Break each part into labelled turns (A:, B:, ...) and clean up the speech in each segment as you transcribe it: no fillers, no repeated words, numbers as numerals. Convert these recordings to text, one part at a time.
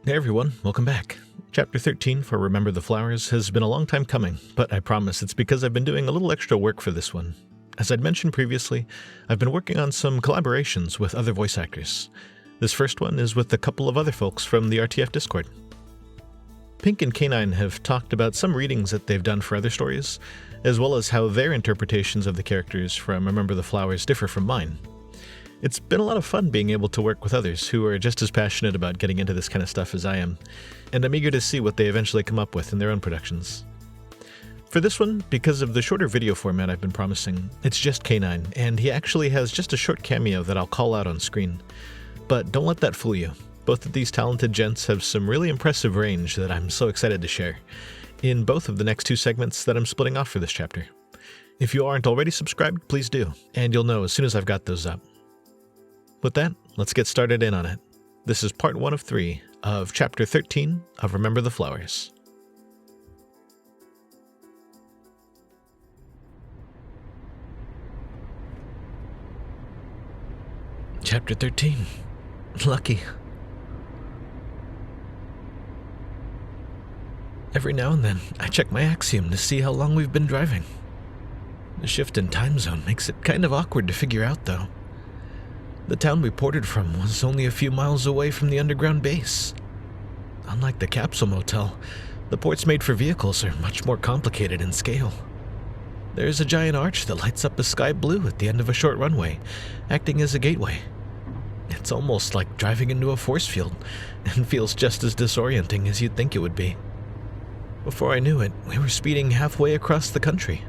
A: Hey everyone, welcome back. Chapter 13 for Remember the Flowers has been a long time coming, but I promise it's because I've been doing a little extra work for this one. As I'd mentioned previously, I've been working on some collaborations with other voice actors. This first one is with a couple of other folks from the RTF Discord. Pink and Canine have talked about some readings that they've done for other stories, as well as how their interpretations of the characters from Remember the Flowers differ from mine. It's been a lot of fun being able to work with others who are just as passionate about getting into this kind of stuff as I am, and I'm eager to see what they eventually come up with in their own productions. For this one, because of the shorter video format I've been promising, it's just Canine, and he actually has just a short cameo that I'll call out on screen. But don't let that fool you. Both of these talented gents have some really impressive range that I'm so excited to share, in both of the next two segments that I'm splitting off for this chapter. If you aren't already subscribed, please do, and you'll know as soon as I've got those up. With that, let's get started in on it. This is part 1 of 3 of Chapter 13 of Remember the Flowers. Chapter 13. Lucky. Every now and then, I check my axiom to see how long we've been driving. The shift in time zone makes it kind of awkward to figure out, though. The town we ported from was only a few miles away from the underground base. Unlike the capsule motel, the ports made for vehicles are much more complicated in scale. There's a giant arch that lights up the sky blue at the end of a short runway, acting as a gateway. It's almost like driving into a force field, and feels just as disorienting as you'd think it would be. Before I knew it, we were speeding halfway across the country.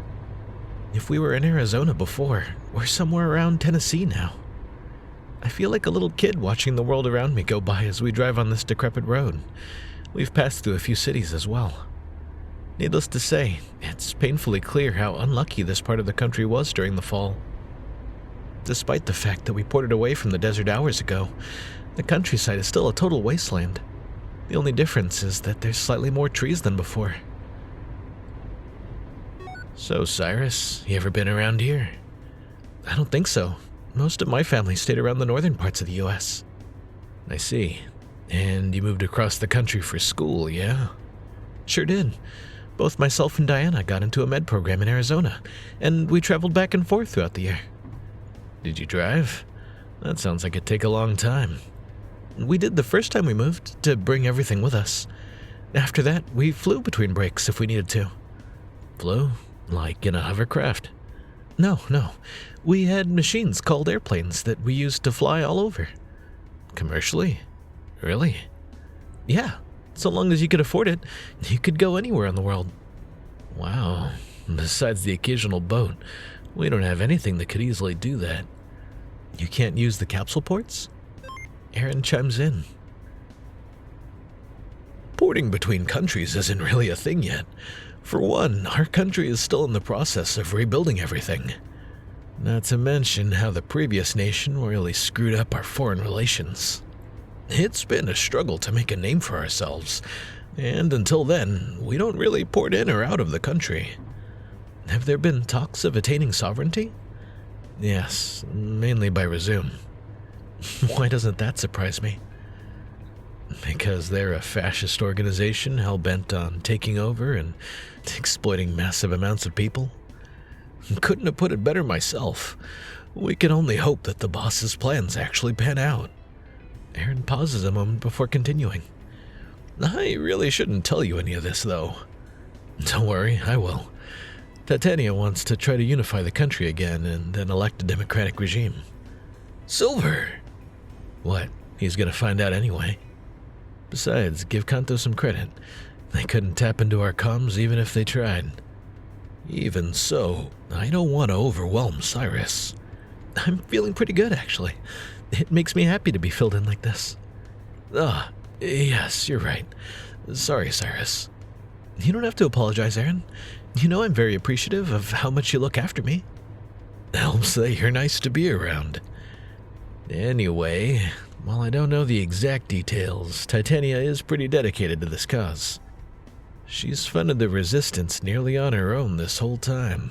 A: If we were in Arizona before, we're somewhere around Tennessee now. I feel like a little kid watching the world around me go by as we drive on this decrepit road. We've passed through a few cities as well. Needless to say, it's painfully clear how unlucky this part of the country was during the fall. Despite the fact that we ported away from the desert hours ago, the countryside is still a total wasteland. The only difference is that there's slightly more trees than before. So, Cyrus, you ever been around here? I don't think so. Most of my family stayed around the northern parts of the U.S. I see. And you moved across the country for school, yeah? Sure did. Both myself and Diana got into a med program in Arizona, and we traveled back and forth throughout the year. Did you drive? That sounds like it'd take a long time. We did the first time we moved, to bring everything with us. After that, we flew between breaks if we needed to. Flew? Like in a hovercraft? No. We had machines called airplanes that we used to fly all over. Commercially? Really? Yeah. So long as you could afford it, you could go anywhere in the world. Wow. Besides the occasional boat, we don't have anything that could easily do that. You can't use the capsule ports? Aaron chimes in. Porting between countries isn't really a thing yet. For one, our country is still in the process of rebuilding everything. Not to mention how the previous nation really screwed up our foreign relations. It's been a struggle to make a name for ourselves, and until then, we don't really port in or out of the country. Have there been talks of attaining sovereignty? Yes, mainly by Resume. Why doesn't that surprise me? Because they're a fascist organization hell-bent on taking over and exploiting massive amounts of people. Couldn't have put it better myself. We can only hope that the boss's plans actually pan out. Aaron pauses a moment before continuing. I really shouldn't tell you any of this, though. Don't worry, I will. Titania wants to try to unify the country again and then elect a democratic regime. Silver! What? He's gonna find out anyway. Besides, give Kanto some credit. They couldn't tap into our comms even if they tried. Even so, I don't want to overwhelm Cyrus. I'm feeling pretty good, actually. It makes me happy to be filled in like this. Yes, you're right. Sorry, Cyrus. You don't have to apologize, Aaron. You know I'm very appreciative of how much you look after me. Helps that you're nice to be around. Anyway, while I don't know the exact details, Titania is pretty dedicated to this cause. She's funded the resistance nearly on her own this whole time.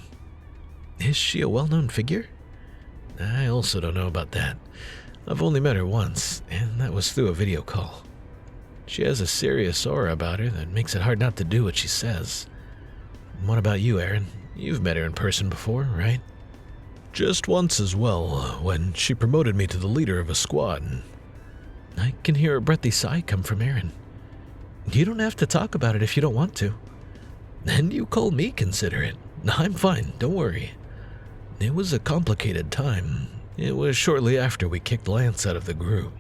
A: Is she a well-known figure? I also don't know about that. I've only met her once, and that was through a video call. She has a serious aura about her that makes it hard not to do what she says. And what about you, Aaron? You've met her in person before, right? Just once as well, when she promoted me to the leader of a squad. I can hear a breathy sigh come from Aaron. You don't have to talk about it if you don't want to. And you call me considerate. I'm fine, don't worry. It was a complicated time. It was shortly after we kicked Lance out of the group.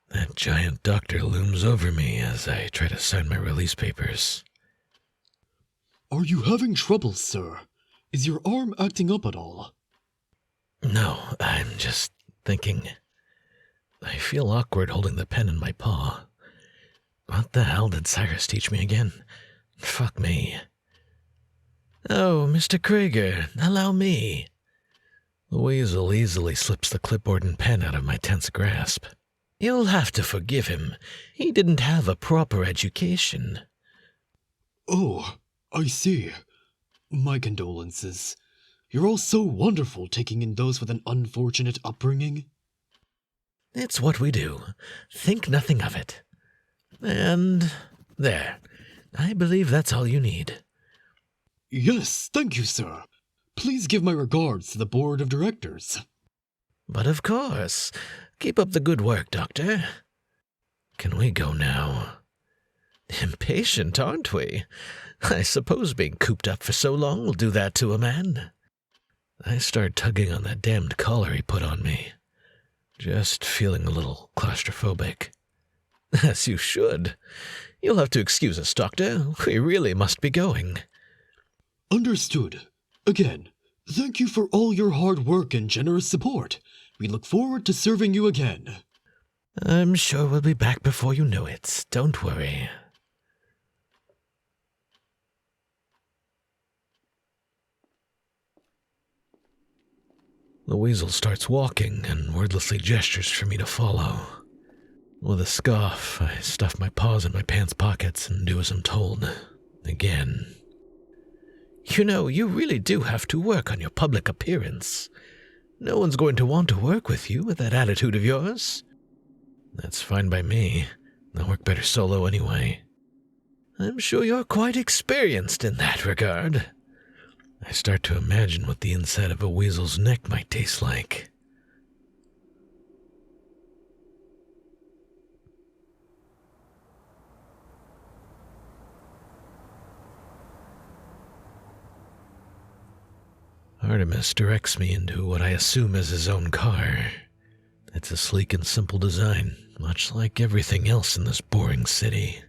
A: That giant doctor looms over me as I try to sign my release papers.
B: Are you having trouble, sir? Is your arm acting up at all?
A: No, I'm just thinking. I feel awkward holding the pen in my paw. What the hell did Cyrus teach me again? Fuck me. Oh, Mr. Krieger, allow me. The weasel easily slips the clipboard and pen out of my tense grasp. You'll have to forgive him. He didn't have a proper education.
B: Oh, I see. My condolences. You're all so wonderful taking in those with an unfortunate upbringing.
A: It's what we do. Think nothing of it. And there. I believe that's all you need.
B: Yes, thank you, sir. Please give my regards to the board of directors.
A: But of course. Keep up the good work, Doctor. Can we go now? Impatient, aren't we? I suppose being cooped up for so long will do that to a man. I start tugging on that damned collar he put on me. Just feeling a little claustrophobic. As you should. You'll have to excuse us, Doctor. We really must be going.
B: Understood. Again, thank you for all your hard work and generous support. We look forward to serving you again.
A: I'm sure we'll be back before you know it. Don't worry. The weasel starts walking and wordlessly gestures for me to follow. With a scoff, I stuff my paws in my pants pockets and do as I'm told. Again. You know, you really do have to work on your public appearance. No one's going to want to work with you with that attitude of yours. That's fine by me. I'll work better solo anyway. I'm sure you're quite experienced in that regard. I start to imagine what the inside of a weasel's neck might taste like. Artemis directs me into what I assume is his own car. It's a sleek and simple design, much like everything else in this boring city.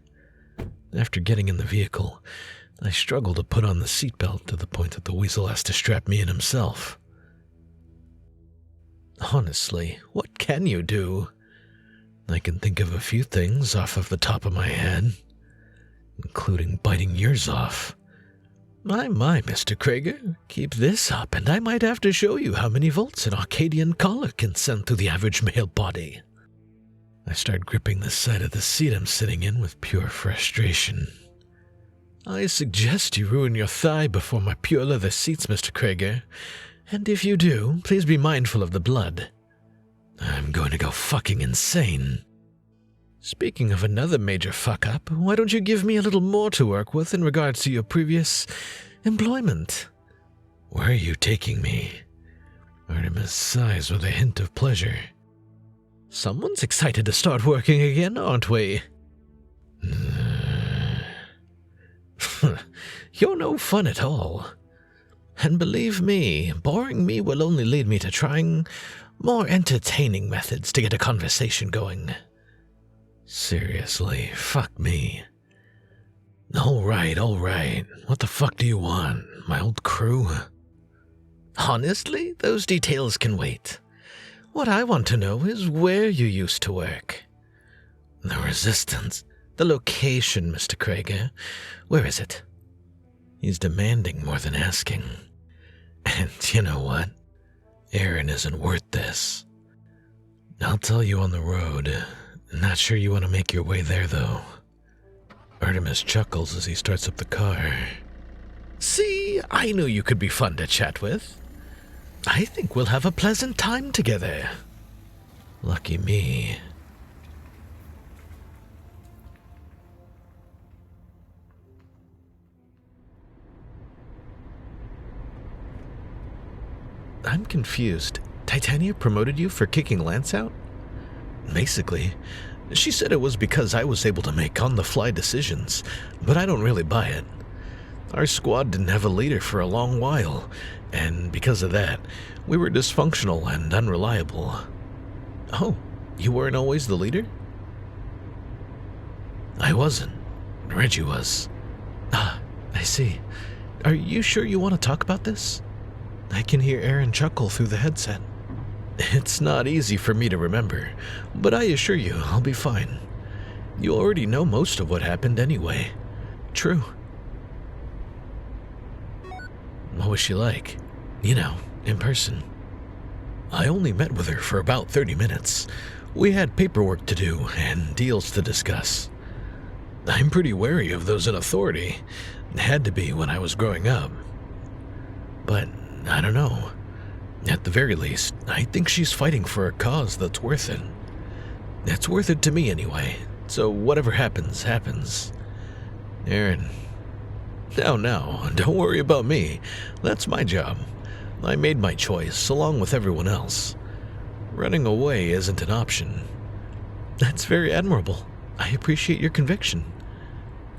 A: After getting in the vehicle, I struggle to put on the seatbelt to the point that the weasel has to strap me in himself. Honestly, what can you do? I can think of a few things off of the top of my head, including biting yours off. My, Mr. Krieger, keep this up and I might have to show you how many volts an Arcadian collar can send through the average male body. I start gripping the side of the seat I'm sitting in with pure frustration. I suggest you ruin your thigh before my pure leather seats, Mr. Krieger, and if you do, please be mindful of the blood. I'm going to go fucking insane. Speaking of another major fuck-up, why don't you give me a little more to work with in regards to your previous employment? Where are you taking me? Artemis sighs with a hint of pleasure. Someone's excited to start working again, aren't we? You're no fun at all. And believe me, boring me will only lead me to trying more entertaining methods to get a conversation going. Seriously, fuck me. All right. What the fuck do you want? My old crew? Honestly, those details can wait. What I want to know is where you used to work. The Resistance. The location, Mr. Krieger. Where is it? He's demanding more than asking. And you know what? Aaron isn't worth this. I'll tell you on the road. Not sure you want to make your way there, though. Artemis chuckles as he starts up the car. See, I knew you could be fun to chat with. I think we'll have a pleasant time together. Lucky me. I'm confused. Titania promoted you for kicking Lance out? Basically, she said it was because I was able to make on-the-fly decisions, but I don't really buy it. Our squad didn't have a leader for a long while, and because of that, we were dysfunctional and unreliable. Oh, you weren't always the leader? I wasn't. Reggie was. Ah, I see. Are you sure you want to talk about this? I can hear Aaron chuckle through the headset. It's not easy for me to remember, but I assure you I'll be fine. You already know most of what happened anyway. True. What was she like? You know, in person. I only met with her for about 30 minutes. We had paperwork to do and deals to discuss. I'm pretty wary of those in authority. Had to be when I was growing up. But I don't know. At the very least, I think she's fighting for a cause that's worth it. It's worth it to me anyway, so whatever happens, happens. Aaron. Now, don't worry about me. That's my job. I made my choice, along with everyone else. Running away isn't an option. That's very admirable. I appreciate your conviction.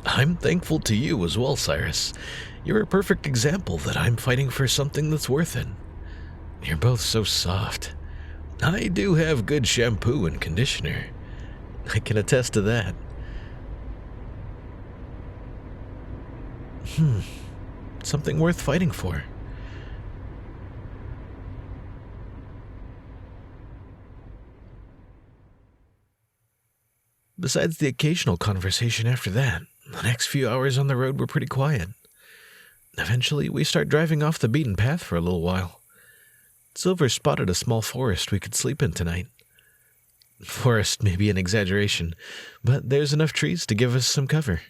A: I'm thankful to you as well, Cyrus. You're a perfect example that I'm fighting for something that's worth it. You're both so soft. I do have good shampoo and conditioner. I can attest to that. Something worth fighting for. Besides the occasional conversation after that, the next few hours on the road were pretty quiet. Eventually, we start driving off the beaten path for a little while. Silver spotted a small forest we could sleep in tonight. Forest may be an exaggeration, but there's enough trees to give us some cover.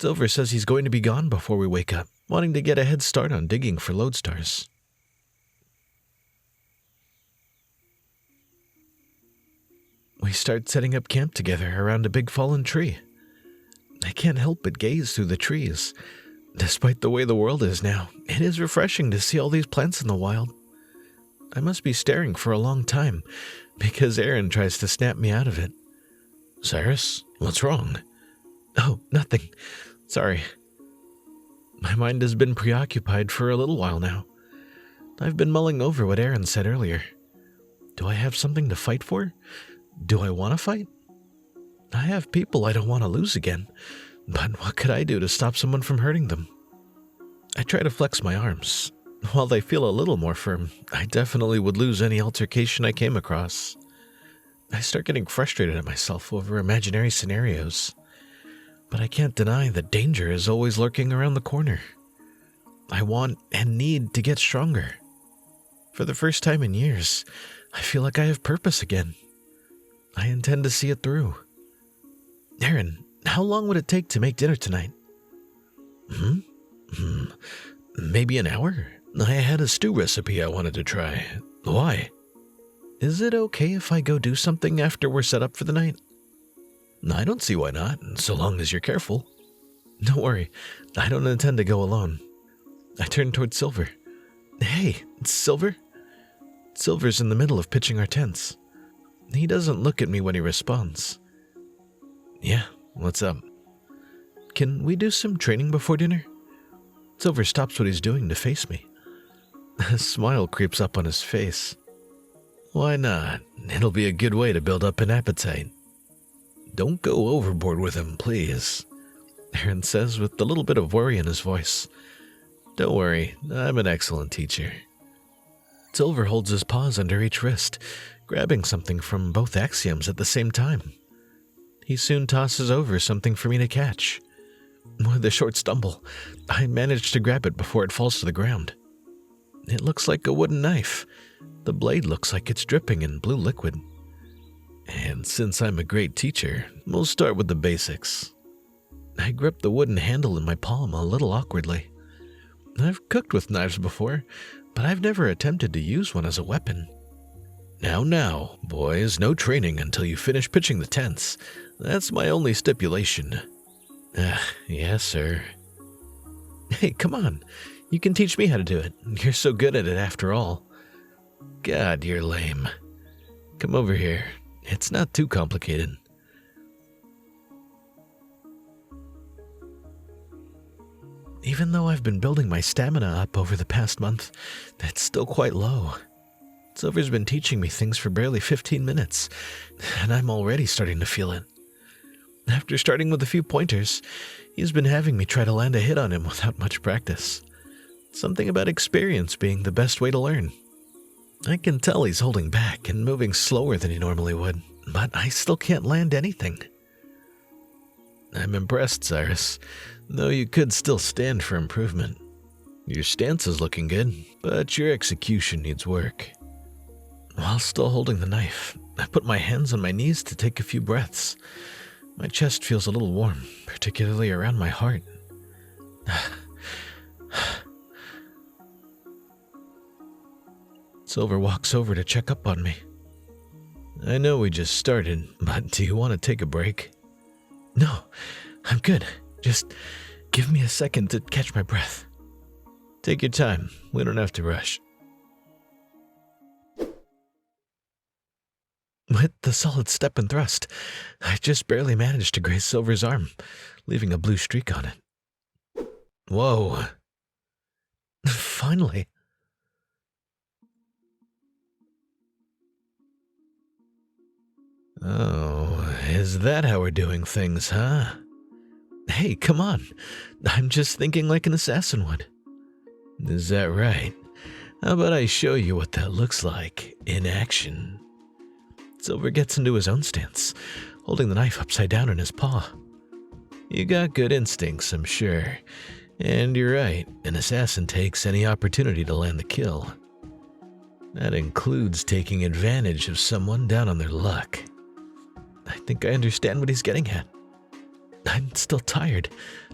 A: Silver says he's going to be gone before we wake up, wanting to get a head start on digging for lodestars. We start setting up camp together around a big fallen tree. I can't help but gaze through the trees. Despite the way the world is now, it is refreshing to see all these plants in the wild. I must be staring for a long time, because Aaron tries to snap me out of it. Cyrus, what's wrong? Oh, nothing. Sorry. My mind has been preoccupied for a little while now. I've been mulling over what Aaron said earlier. Do I have something to fight for? Do I want to fight? I have people I don't want to lose again, but what could I do to stop someone from hurting them? I try to flex my arms. While they feel a little more firm, I definitely would lose any altercation I came across. I start getting frustrated at myself over imaginary scenarios, but I can't deny that danger is always lurking around the corner. I want and need to get stronger. For the first time in years, I feel like I have purpose again. I intend to see it through. Aaron, how long would it take to make dinner tonight? Maybe an hour? I had a stew recipe I wanted to try. Why? Is it okay if I go do something after we're set up for the night? I don't see why not, so long as you're careful. Don't worry, I don't intend to go alone. I turn toward Silver. Hey, Silver? Silver's in the middle of pitching our tents. He doesn't look at me when he responds. Yeah, what's up? Can we do some training before dinner? Silver stops what he's doing to face me. A smile creeps up on his face. Why not? It'll be a good way to build up an appetite. Don't go overboard with him, please, Aaron says with a little bit of worry in his voice. Don't worry, I'm an excellent teacher. Silver holds his paws under each wrist, grabbing something from both axioms at the same time. He soon tosses over something for me to catch. With a short stumble, I manage to grab it before it falls to the ground. It looks like a wooden knife. The blade looks like it's dripping in blue liquid. And since I'm a great teacher, we'll start with the basics. I grip the wooden handle in my palm a little awkwardly. I've cooked with knives before, but I've never attempted to use one as a weapon. Now, boys, no training until you finish pitching the tents. That's my only stipulation. Yes, sir. Hey, come on. You can teach me how to do it. You're so good at it after all. God, you're lame. Come over here. It's not too complicated. Even though I've been building my stamina up over the past month, it's still quite low. Silver's been teaching me things for barely 15 minutes, and I'm already starting to feel it. After starting with a few pointers, he's been having me try to land a hit on him without much practice. Something about experience being the best way to learn. I can tell he's holding back and moving slower than he normally would, but I still can't land anything. I'm impressed, Cyrus, though you could still stand for improvement. Your stance is looking good, but your execution needs work. While still holding the knife, I put my hands on my knees to take a few breaths. My chest feels a little warm, particularly around my heart. Silver walks over to check up on me. I know we just started, but do you want to take a break? No, I'm good. Just give me a second to catch my breath. Take your time. We don't have to rush. With the solid step and thrust, I just barely managed to graze Silver's arm, leaving a blue streak on it. Whoa. Finally. Oh, is that how we're doing things, huh? Hey, come on. I'm just thinking like an assassin would. Is that right? How about I show you what that looks like in action? Silver gets into his own stance, holding the knife upside down in his paw. You got good instincts, I'm sure. And you're right, an assassin takes any opportunity to land the kill. That includes taking advantage of someone down on their luck. I think I understand what he's getting at. I'm still tired,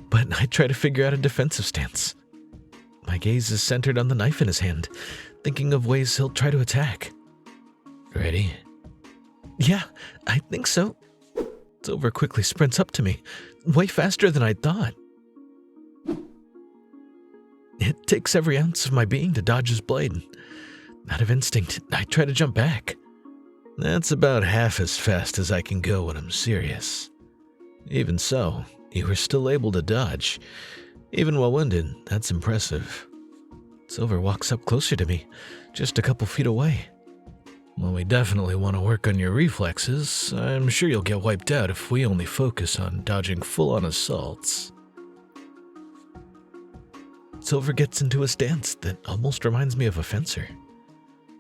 A: but I try to figure out a defensive stance. My gaze is centered on the knife in his hand, thinking of ways he'll try to attack. Ready? Yeah, I think so. Silver quickly sprints up to me, way faster than I'd thought. It takes every ounce of my being to dodge his blade. Out of instinct, I try to jump back. That's about half as fast as I can go when I'm serious. Even so, you were still able to dodge. Even while wounded, that's impressive. Silver walks up closer to me, just a couple feet away. Well, we definitely want to work on your reflexes. I'm sure you'll get wiped out if we only focus on dodging full-on assaults. Silver gets into a stance that almost reminds me of a fencer.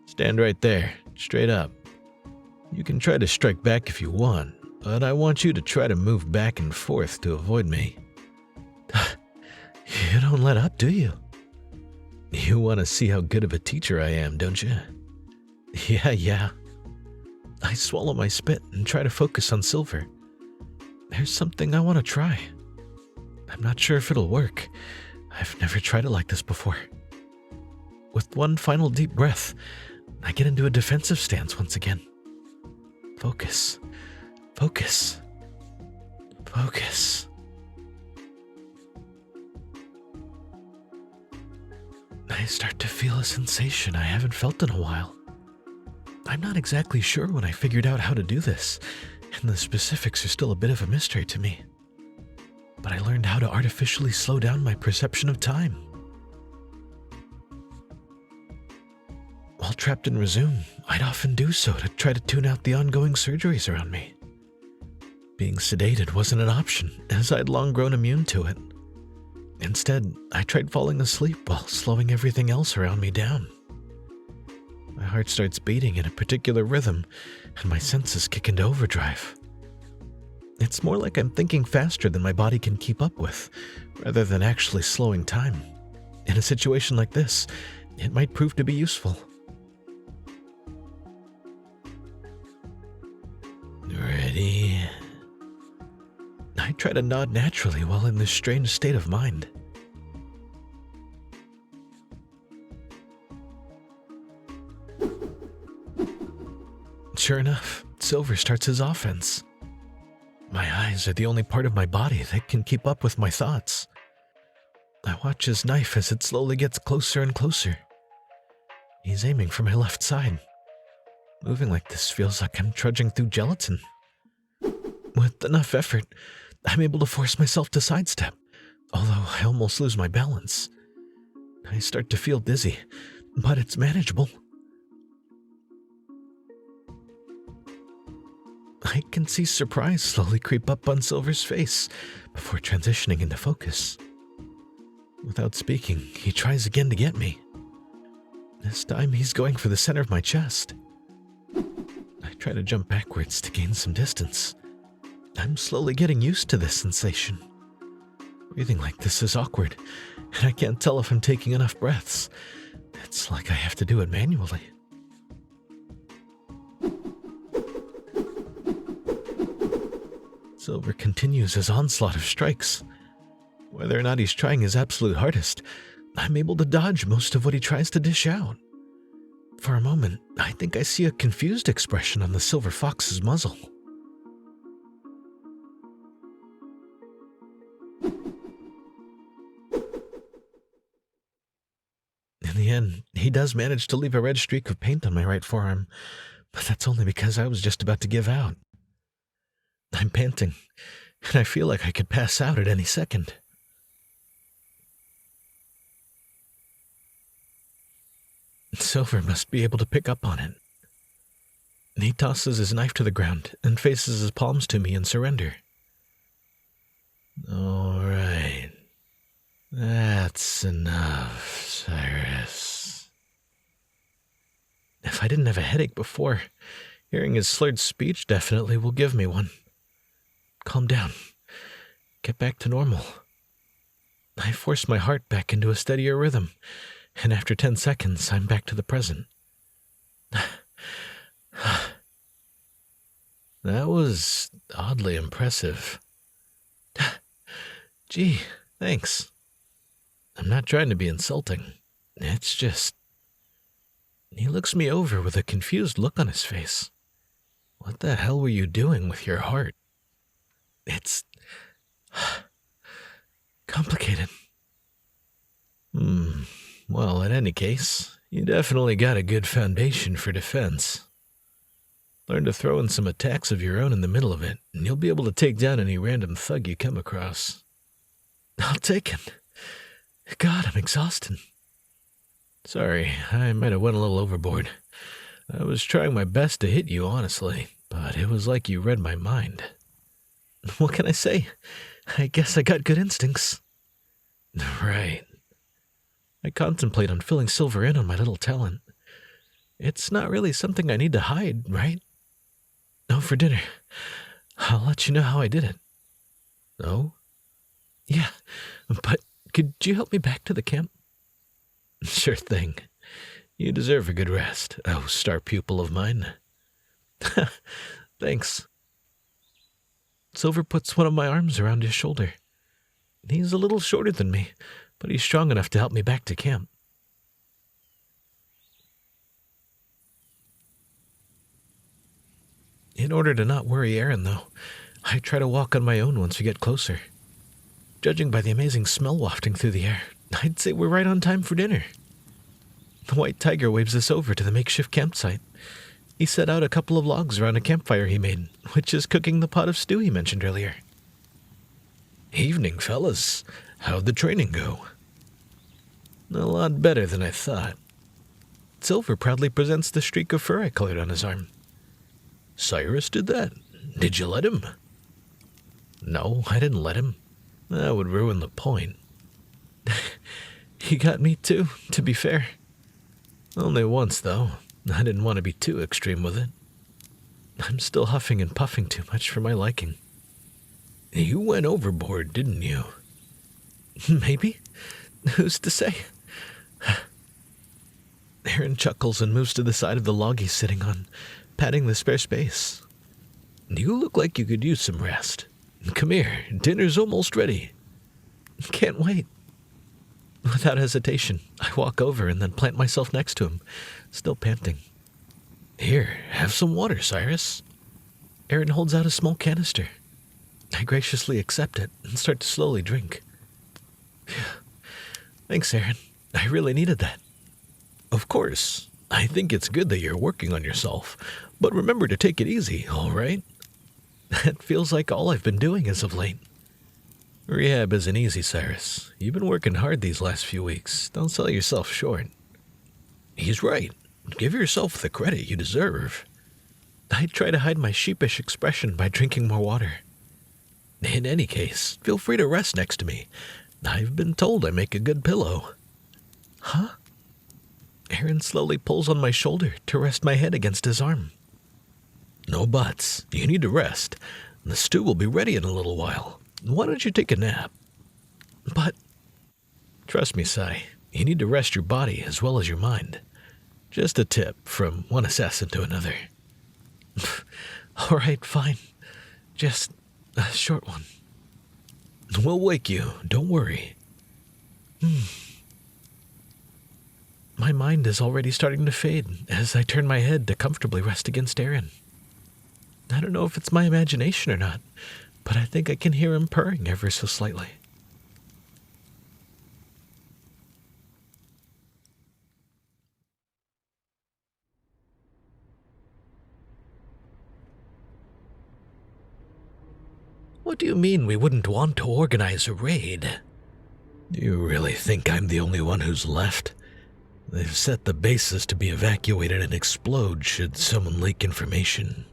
A: Stand right there, straight up. You can try to strike back if you want, but I want you to try to move back and forth to avoid me. You don't let up, do you? You want to see how good of a teacher I am, don't you? Yeah. I swallow my spit and try to focus on Silver. There's something I want to try. I'm not sure if it'll work. I've never tried it like this before. With one final deep breath, I get into a defensive stance once again. Focus. Focus. Focus. I start to feel a sensation I haven't felt in a while. I'm not exactly sure when I figured out how to do this, and the specifics are still a bit of a mystery to me. But I learned how to artificially slow down my perception of time. While trapped in Resume, I'd often do so to try to tune out the ongoing surgeries around me. Being sedated wasn't an option, as I'd long grown immune to it. Instead, I tried falling asleep while slowing everything else around me down. My heart starts beating in a particular rhythm, and my senses kick into overdrive. It's more like I'm thinking faster than my body can keep up with, rather than actually slowing time. In a situation like this, it might prove to be useful. Ready? I try to nod naturally while in this strange state of mind. Sure enough, Silver starts his offense. My eyes are the only part of my body that can keep up with my thoughts. I watch his knife as it slowly gets closer and closer. He's aiming for my left side. Moving like this feels like I'm trudging through gelatin. With enough effort, I'm able to force myself to sidestep, although I almost lose my balance. I start to feel dizzy, but it's manageable. I can see surprise slowly creep up on Silver's face before transitioning into focus. Without speaking, he tries again to get me. This time he's going for the center of my chest. I try to jump backwards to gain some distance. I'm slowly getting used to this sensation. Breathing like this is awkward, and I can't tell if I'm taking enough breaths. It's like I have to do it manually. Silver continues his onslaught of strikes. Whether or not he's trying his absolute hardest, I'm able to dodge most of what he tries to dish out. For a moment, I think I see a confused expression on the silver fox's muzzle. In the end, he does manage to leave a red streak of paint on my right forearm, but that's only because I was just about to give out. I'm panting, and I feel like I could pass out at any second. Silver must be able to pick up on it. He tosses his knife to the ground and faces his palms to me in surrender. All right. That's enough, Cyrus. If I didn't have a headache before, hearing his slurred speech definitely will give me one. Calm down. Get back to normal. I force my heart back into a steadier rhythm, and after 10 seconds, I'm back to the present. That was oddly impressive. Gee, thanks. I'm not trying to be insulting. It's just... He looks me over with a confused look on his face. What the hell were you doing with your heart? It's... complicated. Well, in any case, you definitely got a good foundation for defense. Learn to throw in some attacks of your own in the middle of it, and you'll be able to take down any random thug you come across. I'll take it. God, I'm exhausted. Sorry, I might have went a little overboard. I was trying my best to hit you, honestly, but it was like you read my mind. What can I say? I guess I got good instincts. Right. I contemplate on filling Silver in on my little talent. It's not really something I need to hide, right? No, for dinner. I'll let you know how I did it. Oh? Yeah, but could you help me back to the camp? Sure thing. You deserve a good rest, oh star pupil of mine. Thanks. Silver puts one of my arms around his shoulder. He's a little shorter than me, but he's strong enough to help me back to camp. In order to not worry Aaron, though, I try to walk on my own once we get closer. Judging by the amazing smell wafting through the air, I'd say we're right on time for dinner. The white tiger waves us over to the makeshift campsite. He set out a couple of logs around a campfire he made, which is cooking the pot of stew he mentioned earlier. Evening, fellas. How'd the training go? A lot better than I thought. Silver proudly presents the streak of fur I colored on his arm. Cyrus did that. Did you let him? No, I didn't let him. That would ruin the point. He got me too, to be fair. Only once, though. I didn't want to be too extreme with it. I'm still huffing and puffing too much for my liking. You went overboard, didn't you? Maybe. Who's to say? Aaron chuckles and moves to the side of the log he's sitting on, patting the spare space. You look like you could use some rest. Come here, dinner's almost ready. Can't wait. Without hesitation, I walk over and then plant myself next to him, still panting. Here, have some water, Cyrus. Aaron holds out a small canister. I graciously accept it and start to slowly drink. Thanks, Aaron. I really needed that. Of course, I think it's good that you're working on yourself, but remember to take it easy, all right? That feels like all I've been doing as of late. Rehab isn't easy, Cyrus. You've been working hard these last few weeks. Don't sell yourself short. He's right. Give yourself the credit you deserve. I try to hide my sheepish expression by drinking more water. In any case, feel free to rest next to me. I've been told I make a good pillow. Huh? Aaron slowly pulls on my shoulder to rest my head against his arm. No buts. You need to rest. The stew will be ready in a little while. Why don't you take a nap? But... Trust me, Cy. You need to rest your body as well as your mind. Just a tip from one assassin to another. All right, fine. Just a short one. We'll wake you. Don't worry. My mind is already starting to fade as I turn my head to comfortably rest against Aaron. I don't know if it's my imagination or not, but I think I can hear him purring ever so slightly. What do you mean we wouldn't want to organize a raid? Do you really think I'm the only one who's left? They've set the bases to be evacuated and explode should someone leak information.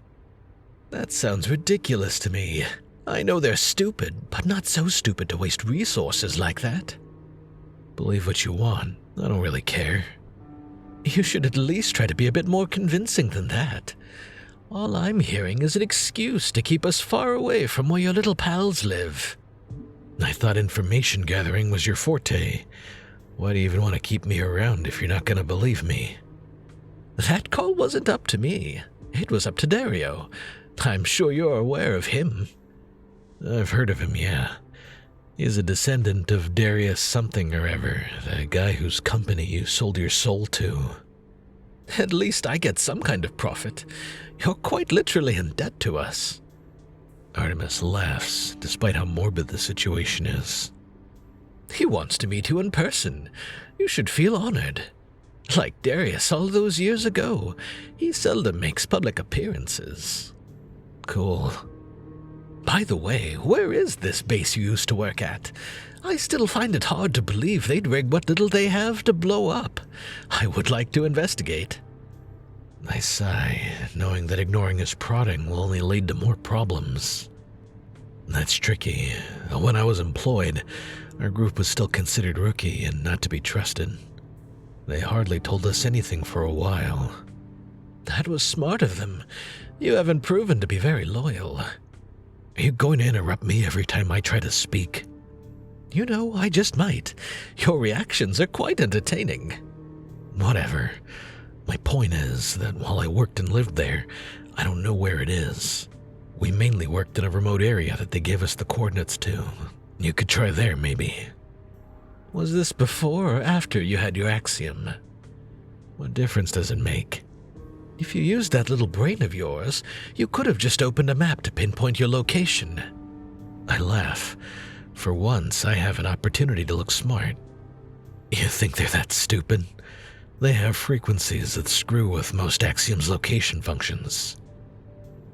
A: That sounds ridiculous to me. I know they're stupid, but not so stupid to waste resources like that. Believe what you want. I don't really care. You should at least try to be a bit more convincing than that. All I'm hearing is an excuse to keep us far away from where your little pals live. I thought information gathering was your forte. Why do you even want to keep me around if you're not going to believe me? That call wasn't up to me. It was up to Dario. I'm sure you're aware of him. I've heard of him, yeah. He's a descendant of Darius something or ever, the guy whose company you sold your soul to. At least I get some kind of profit. You're quite literally in debt to us. Artemis laughs, despite how morbid the situation is. He wants to meet you in person. You should feel honored. Like Darius all those years ago, he seldom makes public appearances. Cool. By the way, where is this base you used to work at? I still find it hard to believe they'd rig what little they have to blow up. I would like to investigate. I sigh, knowing that ignoring his prodding will only lead to more problems. That's tricky. When I was employed, our group was still considered rookie and not to be trusted. They hardly told us anything for a while. That was smart of them. You haven't proven to be very loyal. Are you going to interrupt me every time I try to speak? You know, I just might. Your reactions are quite entertaining. Whatever. My point is that while I worked and lived there, I don't know where it is. We mainly worked in a remote area that they gave us the coordinates to. You could try there, maybe. Was this before or after you had your axiom? What difference does it make? If you used that little brain of yours, you could have just opened a map to pinpoint your location. I laugh. For once, I have an opportunity to look smart. You think they're that stupid? They have frequencies that screw with most Axiom's location functions.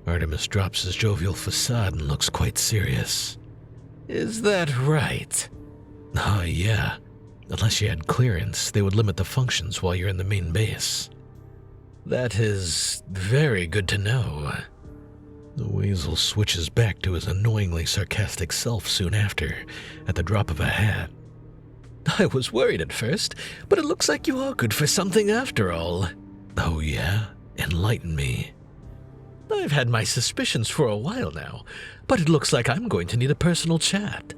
A: Artemis drops his jovial facade and looks quite serious. Is that right? Oh, yeah. Unless you had clearance, they would limit the functions while you're in the main base. That is very good to know. The weasel switches back to his annoyingly sarcastic self soon after, at the drop of a hat. I was worried at first, but it looks like you are good for something after all. Oh yeah? Enlighten me. I've had my suspicions for a while now, but it looks like I'm going to need a personal chat.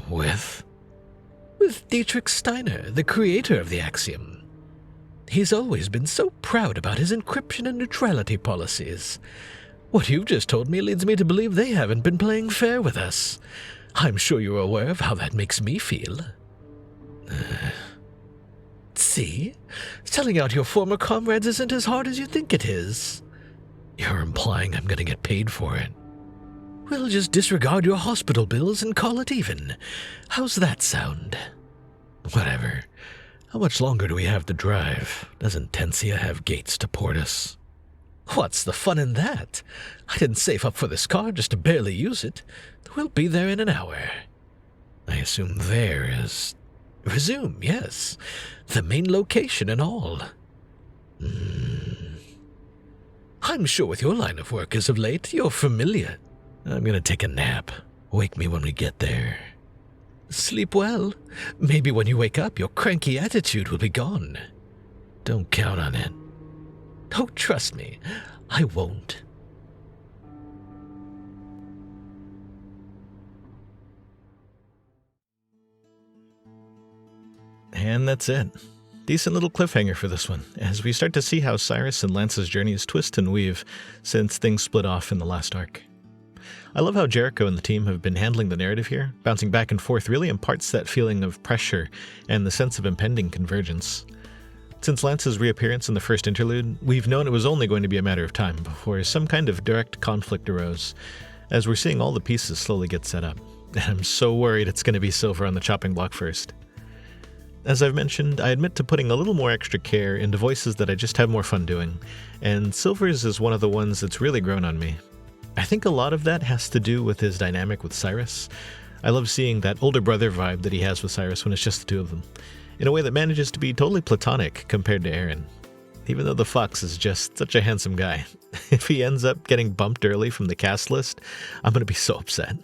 A: With? With Dietrich Steiner, the creator of the Axiom. He's always been so proud about his encryption and neutrality policies. What you've just told me leads me to believe they haven't been playing fair with us. I'm sure you're aware of how that makes me feel. See? Selling out your former comrades isn't as hard as you think it is. You're implying I'm gonna get paid for it. We'll just disregard your hospital bills and call it even. How's that sound? Whatever. How much longer do we have to drive? Doesn't Tensia have gates to port us? What's the fun in that? I didn't save up for this car just to barely use it. We'll be there in an hour. I assume there is... Resume, yes. The main location and all. I'm sure with your line of work as of late, you're familiar. I'm gonna take a nap. Wake me when we get there. Sleep well. Maybe when you wake up, your cranky attitude will be gone. Don't count on it. Oh, trust me, I won't. And that's it. Decent little cliffhanger for this one, as we start to see how Cyrus and Lance's journeys twist and weave since things split off in the last arc. I love how Jericho and the team have been handling the narrative here. Bouncing back and forth really imparts that feeling of pressure and the sense of impending convergence. Since Lance's reappearance in the first interlude, we've known it was only going to be a matter of time before some kind of direct conflict arose, as we're seeing all the pieces slowly get set up. And I'm so worried it's going to be Silver on the chopping block first. As I've mentioned, I admit to putting a little more extra care into voices that I just have more fun doing, and Silver's is one of the ones that's really grown on me. I think a lot of that has to do with his dynamic with Cyrus. I love seeing that older brother vibe that he has with Cyrus when it's just the two of them, in a way that manages to be totally platonic compared to Aaron. Even though the Fox is just such a handsome guy, if he ends up getting bumped early from the cast list, I'm gonna be so upset.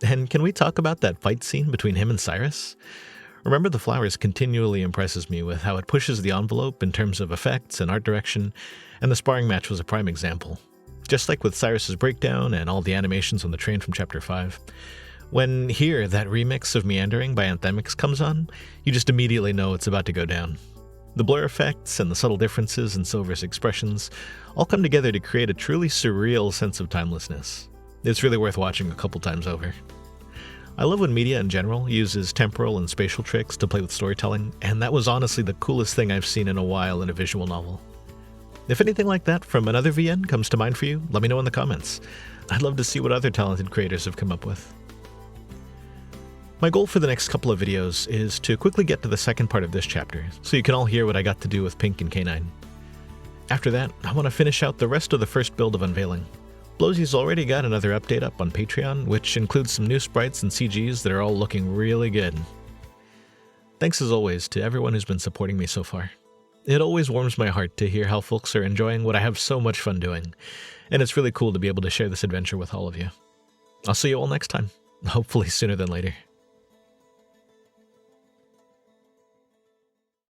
A: And can we talk about that fight scene between him and Cyrus? Remember the Flowers continually impresses me with how it pushes the envelope in terms of effects and art direction, and the sparring match was a prime example. Just like with Cyrus's breakdown and all the animations on the train from Chapter 5. When here, that remix of Meandering by Anthemix comes on, you just immediately know it's about to go down. The blur effects and the subtle differences in Silver's expressions all come together to create a truly surreal sense of timelessness. It's really worth watching a couple times over. I love when media in general uses temporal and spatial tricks to play with storytelling, and that was honestly the coolest thing I've seen in a while in a visual novel. If anything like that from another VN comes to mind for you, let me know in the comments. I'd love to see what other talented creators have come up with. My goal for the next couple of videos is to quickly get to the second part of this chapter, so you can all hear what I got to do with Pink and K9. After that, I want to finish out the rest of the first build of Unveiling. Blowsy's already got another update up on Patreon, which includes some new sprites and CGs that are all looking really good. Thanks as always to everyone who's been supporting me so far. It always warms my heart to hear how folks are enjoying what I have so much fun doing, and it's really cool to be able to share this adventure with all of you. I'll see you all next time, hopefully sooner than later.